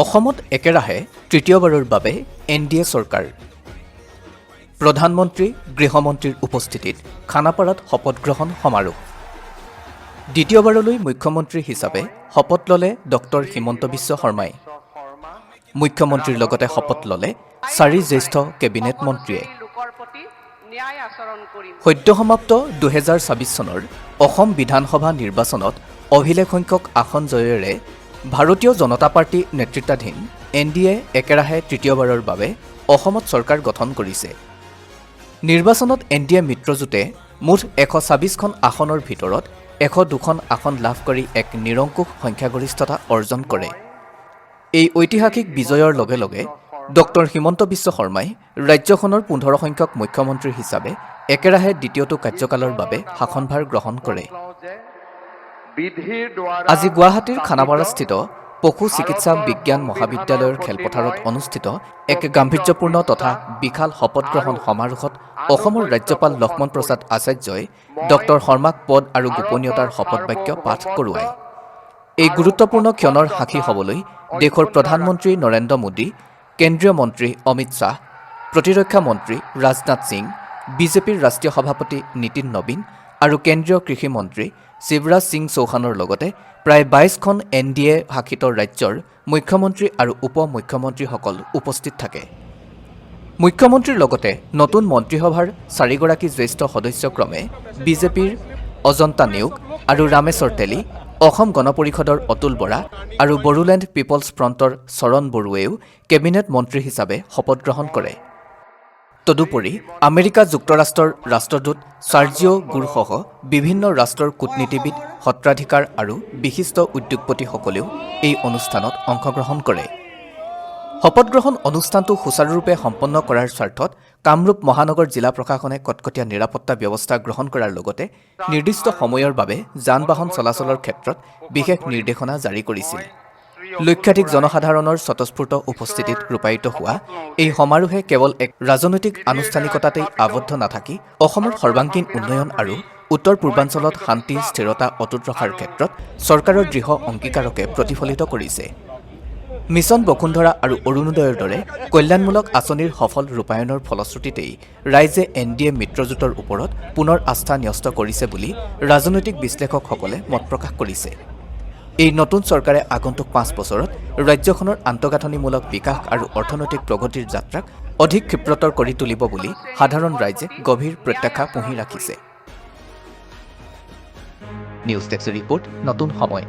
অসমত একেৰাহে তৃতীয়বাৰৰ বাবে এনডিএ চৰকাৰ। প্ৰধানমন্ত্ৰী গৃহমন্ত্ৰীৰ উপস্থিতিত খানাপাৰাত শপত গ্ৰহণ সমাৰোহ। দ্বিতীয়বাৰলৈ মুখ্যমন্ত্ৰী হিচাপে শপত ল'লে ডক্টৰ হিমন্ত বিশ্ব শৰ্মাই। মুখ্যমন্ত্ৰীৰ লগতে শপত ল'লে 4 জ্যেষ্ঠ কেবিনেট মন্ত্ৰীয়ে। সদ্য সমাপ্ত 2024 চনৰ অসম বিধানসভা নিৰ্বাচনত অভিলেখ সংখ্যক আসন জয়েৰে ভাৰতীয় জনতা পাৰ্টি নেতৃত্বাধীন এনডিএ একেৰাহে তৃতীয়বাৰৰ বাবে অসমত চৰকাৰ গঠন কৰিছে। নিৰ্বাচনত এনডিএ মিত্ৰজোঁটে মুঠ 126খন আসনৰ ভিতৰত 102খন আসন লাভ কৰি এক নিৰংকুশ সংখ্যাগৰিষ্ঠতা অৰ্জন কৰে। এই ঐতিহাসিক বিজয়ৰ লগে লগে ডক্টৰ হিমন্ত বিশ্ব শৰ্মাই ৰাজ্যখনৰ 15 সংখ্যক মুখ্যমন্ত্ৰী হিচাপে একেৰাহে দ্বিতীয়টো কাৰ্যকালৰ বাবে শাসনভাৰ গ্ৰহণ কৰে। আজি গুৱাহাটীৰ খানাপাৰাস্থিত পশু চিকিৎসা বিজ্ঞান মহাবিদ্যালয়ৰ খেলপথাৰত অনুষ্ঠিত এক গাম্ভীৰ্যপূৰ্ণ তথা বিশাল শপত গ্ৰহণ সমাৰোহত অসমৰ ৰাজ্যপাল লক্ষ্মণ প্ৰসাদ আচাৰ্যই ডক্টৰ শৰ্মাক পদ আৰু গোপনীয়তাৰ শপত বাক্য পাঠ কৰোৱায়। এই গুৰুত্বপূৰ্ণ ক্ষণৰ সাক্ষী হ'বলৈ দেশৰ প্ৰধানমন্ত্ৰী নৰেন্দ্ৰ মোদী, কেন্দ্ৰীয় মন্ত্ৰী অমিত শ্বাহ, প্ৰতিৰক্ষা মন্ত্ৰী ৰাজনাথ সিং, বিজেপিৰ ৰাষ্ট্ৰীয় সভাপতি নীতিন নবীন আৰু কেন্দ্ৰীয় কৃষি মন্ত্ৰী শিৱৰাজ সিং চৌহানৰ লগতে প্ৰায় 22খন এনডিএ শাসিত ৰাজ্যৰ মুখ্যমন্ত্ৰী আৰু উপ মুখ্যমন্ত্ৰীসকল উপস্থিত থাকে। মুখ্যমন্ত্ৰীৰ লগতে নতুন মন্ত্ৰীসভাৰ 4গৰাকী জ্যেষ্ঠ সদস্য ক্ৰমে বিজেপিৰ অজন্তা নেওগ আৰু ৰামেশ্বৰ তেলী, অসম গণ পৰিষদৰ অতুল বৰা আৰু বড়োলেণ্ড পিপলছ ফ্ৰণ্টৰ চৰণ বড়োৱেও কেবিনেট মন্ত্ৰী হিচাপে শপত গ্ৰহণ কৰে। তদুপৰি আমেৰিকা যুক্তৰাষ্ট্ৰৰ ৰাষ্ট্ৰদূত চাৰ্জিঅ' গুৰসহ বিভিন্ন ৰাষ্ট্ৰৰ কূটনীতিবিদ, সত্ৰাধিকাৰ আৰু বিশিষ্ট উদ্যোগপতিসকলেও এই অনুষ্ঠানত অংশগ্ৰহণ কৰে। শপত গ্ৰহণ অনুষ্ঠানটো সুচাৰুৰূপে সম্পন্ন কৰাৰ স্বাৰ্থত কামৰূপ মহানগৰ জিলা প্ৰশাসনে কটকটীয়া নিৰাপত্তা ব্যৱস্থা গ্ৰহণ কৰাৰ লগতে নিৰ্দিষ্ট সময়ৰ বাবে যান-বাহন চলাচলৰ ক্ষেত্ৰত বিশেষ নিৰ্দেশনা জাৰি কৰিছিল। লক্ষাধিক জনসাধাৰণৰ স্বতঃস্ফূৰ্ত উপস্থিতিত ৰূপায়িত হোৱা এই সমাৰোহে কেৱল এক ৰাজনৈতিক আনুষ্ঠানিকতাতেই আবদ্ধ নাথাকি অসমৰ সৰ্বাংগীন উন্নয়ন আৰু উত্তৰ পূৰ্বাঞ্চলত শান্তি স্থিৰতা অটুট ৰখাৰ ক্ষেত্ৰত চৰকাৰৰ দৃঢ় অংগীকাৰকে প্ৰতিফলিত কৰিছে। মিছন বসুন্ধৰা আৰু অৰুণোদয়ৰ দৰে কল্যাণমূলক আঁচনিৰ সফল ৰূপায়ণৰ ফলশ্ৰুতিতেই ৰাইজে এনডিএ মিত্ৰজোঁটৰ ওপৰত পুনৰ আস্থা ন্যস্ত কৰিছে বুলি ৰাজনৈতিক বিশ্লেষকসকলে মত প্ৰকাশ কৰিছে। এই নতুন চৰকাৰে আগন্তুক 5 বছৰত ৰাজ্যখনৰ আন্তঃগাঁথনিমূলক বিকাশ আৰু অৰ্থনৈতিক প্ৰগতিৰ যাত্ৰাক অধিক ক্ষিপ্ৰতৰ কৰি তুলিব বুলি সাধাৰণ ৰাইজে গভীৰ প্ৰত্যাশা পুহি ৰাখিছে। নিউজ ডেস্ক ৰিপৰ্ট, নতুন সময়।